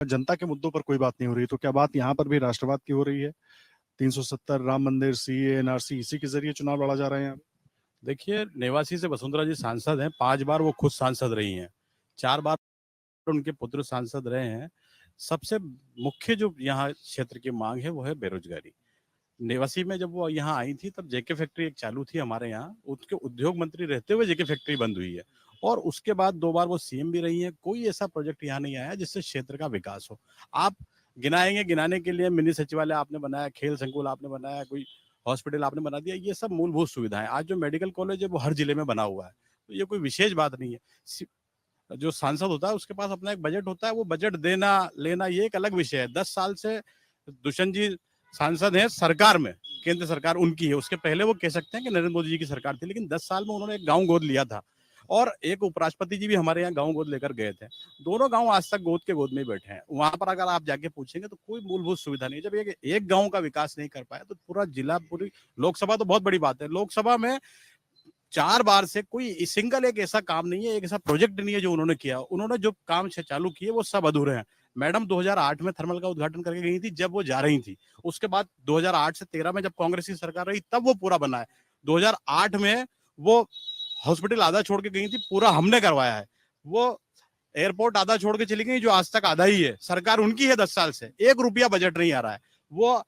जनता के मुद्दों पर कोई बात नहीं हो रही, तो क्या बात यहाँ पर भी राष्ट्रवाद की हो रही है? 370, राम मंदिर, सीए, एनआरसी, इसी के जरिए चुनाव लड़ा जा रहे हैं। देखिए, नेवासी से वसुंधरा जी सांसद हैं, 5 बार वो खुद सांसद रही हैं, 4 बार उनके पुत्र सांसद रहे हैं। सबसे मुख्य जो यहाँ क्षेत्र की मांग है वो है बेरोजगारी। नेवासी में जब वो यहाँ आई थी तब जेके फैक्ट्री एक चालू थी हमारे यहाँ, उसके उद्योग मंत्री रहते हुए जेके फैक्ट्री बंद हुई है। और उसके बाद 2 बार वो सीएम भी रही हैं, कोई ऐसा प्रोजेक्ट यहाँ नहीं आया जिससे क्षेत्र का विकास हो। आप गिनाएंगे, गिनाने के लिए मिनी सचिवालय आपने बनाया, खेल संकुल आपने बनाया, कोई हॉस्पिटल आपने बना दिया, ये सब मूलभूत सुविधाएं। आज जो मेडिकल कॉलेज है वो हर जिले में बना हुआ है, तो ये कोई विशेष बात नहीं है। जो सांसद होता है उसके पास अपना एक बजट होता है, वो बजट देना लेना ये एक अलग विषय है। 10 साल से दुष्यंत जी सांसद हैं सरकार में, केंद्र सरकार उनकी है। उसके पहले वो कह सकते हैं कि नरेंद्र मोदी जी की सरकार थी, लेकिन 10 साल में उन्होंने एक गांव गोद लिया था। और एक उपराष्ट्रपति जी भी हमारे यहाँ गांव गोद लेकर गए थे। दोनों गांव आज तक गोद के गोद में ही बैठे हैं। वहां पर अगर आप जाके पूछेंगे तो कोई मूलभूत सुविधा नहीं। जब एक गांव का विकास नहीं कर पाया तो पूरा जिला, पूरी लोकसभा तो बहुत बड़ी बात है, लोकसभा में 4 बार से कोई सिंगल एक ऐसा काम नहीं है, एक ऐसा प्रोजेक्ट नहीं है जो उन्होंने किया। उन्होंने जो काम चालू किए वो सब अधूरे हैं। मैडम 2008 में थर्मल का उद्घाटन करके गई थी जब वो जा रही थी। उसके बाद 2008 से 13 में जब कांग्रेस की सरकार रही तब वो पूरा बना है। 2008 में वो हॉस्पिटल आधा छोड़ के गई थी, पूरा हमने करवाया है। वो एयरपोर्ट आधा छोड़ के चली गई जो आज तक आधा ही है। सरकार उनकी है, 10 साल से 1 रुपया बजट नहीं आ रहा है। वो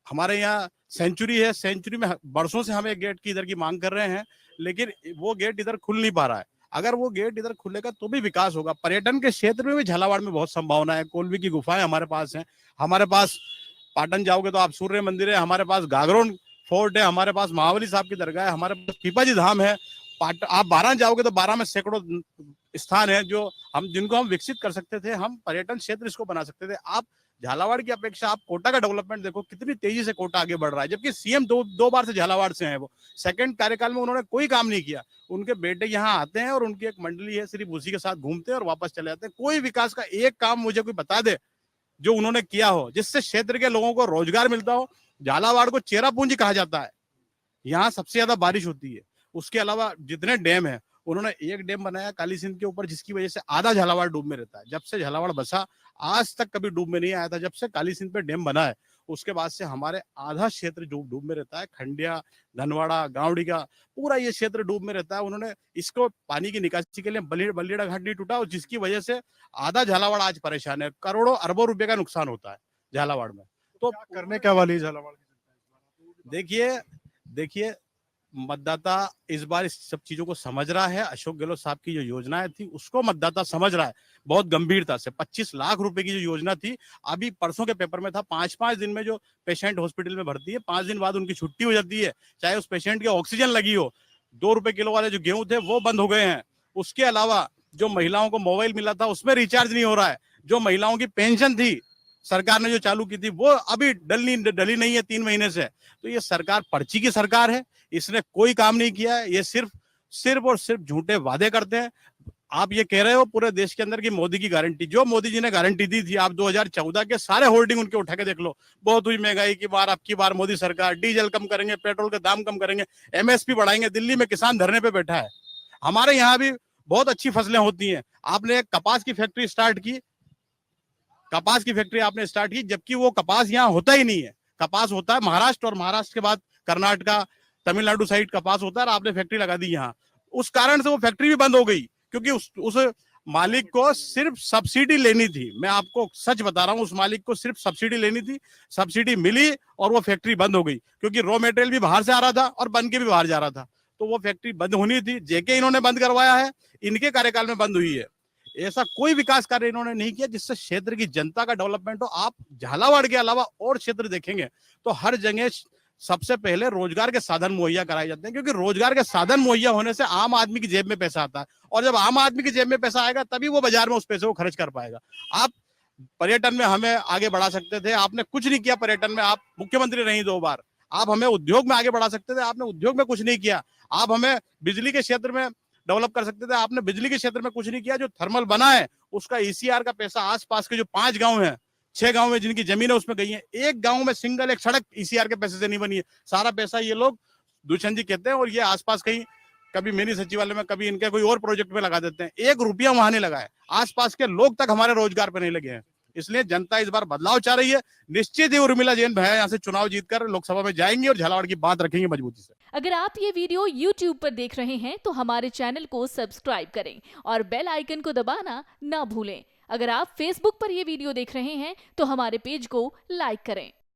हमारे यहाँ सेंचुरी है, सेंचुरी में बरसों से हम एक गेट की इधर की मांग कर रहे हैं, लेकिन वो गेट इधर खुल नहीं पा रहा है। अगर वो गेट इधर खुलेगा तो भी विकास होगा। पर्यटन के क्षेत्र में भी झालावाड़ में बहुत संभावना है। कोलवी की गुफाएं हमारे पास हैं, हमारे पास पाटन जाओगे तो आप सूर्य मंदिर है, हमारे पास गागरोन फोर्ट है, हमारे पास महाबली साहब की दरगाह है, हमारे पास पीपाजी धाम है। आप 12 जाओगे तो 12 में सैकड़ों स्थान है जो जिनको हम विकसित कर सकते थे। हम पर्यटन क्षेत्र इसको बना सकते थे। आप झालावाड़ की अपेक्षा आप कोटा का डेवलपमेंट देखो, कितनी तेजी से कोटा आगे बढ़ रहा है, जबकि सीएम दो बार से झालावाड़ से हैं। वो सेकंड कार्यकाल में उन्होंने कोई काम नहीं किया। उनके बेटे यहाँ आते हैं और उनकी एक मंडली है, सिर्फ उसी के साथ घूमते हैं और वापस चले जाते हैं। कोई विकास का एक काम मुझे कोई बता दे जो उन्होंने किया हो, जिससे क्षेत्र के लोगों को रोजगार मिलता हो। झालावाड़ को चेरा पूंजी कहा जाता है, यहाँ सबसे ज्यादा बारिश होती है। उसके अलावा जितने डैम है, उन्होंने एक डैम बनाया काली सिंध के ऊपर, जिसकी वजह से आधा झालावाड़ डूब में रहता है। जब से झालावाड़ बसा आज तक कभी डूब में नहीं आया था। जब से काली सिंध पे डैम बना है उसके बाद से हमारे आधा क्षेत्र डूब में रहता है। खंडिया, धनवाड़ा, गांवड़ी का पूरा ये क्षेत्र डूब में रहता है। उन्होंने इसको पानी की निकासी के लिए बलियाड़ा घाट नहीं टूटा, और जिसकी वजह से आधा झालावाड़ आज परेशान है। करोड़ों अरबों रुपए का नुकसान होता है झालावाड़ में। तो करने क्या वाली है झालावाड़ की? देखिए देखिए मतदाता इस बार इस सब चीजों को समझ रहा है। अशोक गहलोत साहब की जो योजनाएं थी उसको मतदाता समझ रहा है बहुत गंभीरता से। 25 लाख रुपए की जो योजना थी, अभी परसों के पेपर में था, 5-5 दिन में जो पेशेंट हॉस्पिटल में भर्ती है 5 दिन बाद उनकी छुट्टी हो जाती है, चाहे उस पेशेंट के ऑक्सीजन लगी हो। 2 रुपए किलो वाले जो गेहूं थे वो बंद हो गए हैं। उसके अलावा जो महिलाओं को मोबाइल मिला था उसमें रिचार्ज नहीं हो रहा है। जो महिलाओं की पेंशन थी सरकार ने जो चालू की थी वो अभी डली नहीं है 3 महीने से। तो ये सरकार पर्ची की सरकार है, इसने कोई काम नहीं किया है। ये सिर्फ और सिर्फ झूठे वादे करते हैं। आप ये कह रहे हो पूरे देश के अंदर की मोदी की गारंटी, जो मोदी जी ने गारंटी दी थी, आप 2014 के सारे होल्डिंग उनके उठा के देख लो। बहुत हुई महंगाई की बार, अब की बार मोदी सरकार डीजल कम करेंगे, पेट्रोल के दाम कम करेंगे, एमएसपी बढ़ाएंगे। दिल्ली में किसान धरने पे बैठा है। हमारे यहाँ भी बहुत अच्छी फसलें होती हैं। आपने एक कपास की फैक्ट्री स्टार्ट की, कपास की फैक्ट्री आपने स्टार्ट की, जबकि वो कपास यहाँ होता ही नहीं है। कपास होता है महाराष्ट्र, और महाराष्ट्र के बाद कर्नाटका, तमिलनाडु साइड कपास होता है, और आपने फैक्ट्री लगा दी यहाँ। उस कारण से वो फैक्ट्री भी बंद हो गई, क्योंकि उस मालिक को सिर्फ सब्सिडी लेनी थी। मैं आपको सच बता रहा हूं, उस मालिक को सिर्फ सब्सिडी लेनी थी, सब्सिडी मिली और वो फैक्ट्री बंद हो गई, क्योंकि रॉ मटेरियल भी बाहर से आ रहा था और बन के भी बाहर जा रहा था। तो वो फैक्ट्री बंद होनी थी। जेके इन्होंने बंद करवाया है, इनके कार्यकाल में बंद हुई है। ऐसा कोई विकास कार्य इन्होंने नहीं किया जिससे क्षेत्र की जनता का डेवलपमेंट हो। आप झालावाड़ के अलावा और क्षेत्र देखेंगे तो हर जगह सबसे पहले रोजगार के साधन मुहैया कराए जाते हैं, क्योंकि रोजगार के साधन मुहैया होने से आम आदमी की जेब में पैसा आता है, और जब आम आदमी की जेब में पैसा आएगा तभी वो बाजार में उस पैसे को खर्च कर पाएगा। आप पर्यटन में हमें आगे बढ़ा सकते थे, आपने कुछ नहीं किया पर्यटन में। आप मुख्यमंत्री रही 2 बार। आप हमें उद्योग में आगे बढ़ा सकते थे, आपने उद्योग में कुछ नहीं किया। आप हमें बिजली के क्षेत्र में डेवलप कर सकते थे, आपने बिजली के क्षेत्र में कुछ नहीं किया। जो थर्मल बना है उसका ईसीआर का पैसा आसपास के जो 5 गांव हैं, 6 गांव में जिनकी जमीन है उसमें गई है। एक गांव में सिंगल एक सड़क ईसीआर के पैसे से नहीं बनी है। सारा पैसा ये लोग दुष्यंत जी कहते हैं और ये आसपास कहीं कभी मिनी सचिवालय में, कभी इनके कोई और प्रोजेक्ट में लगा देते हैं। 1 रुपया वहां नहीं लगा है। आसपास के लोग तक हमारे रोजगार पे नहीं लगे हैं। इसलिए जनता इस बार बदलाव चाह रही है। निश्चित ही उर्मिला जैन भैया यहाँ से चुनाव जीतकर लोकसभा में जाएंगी और झालावाड़ की बात रखेंगे मजबूती से। अगर आप ये वीडियो YouTube पर देख रहे हैं तो हमारे चैनल को सब्सक्राइब करें और बेल आइकन को दबाना ना भूलें। अगर आप Facebook पर ये वीडियो देख रहे हैं तो हमारे पेज को लाइक करें।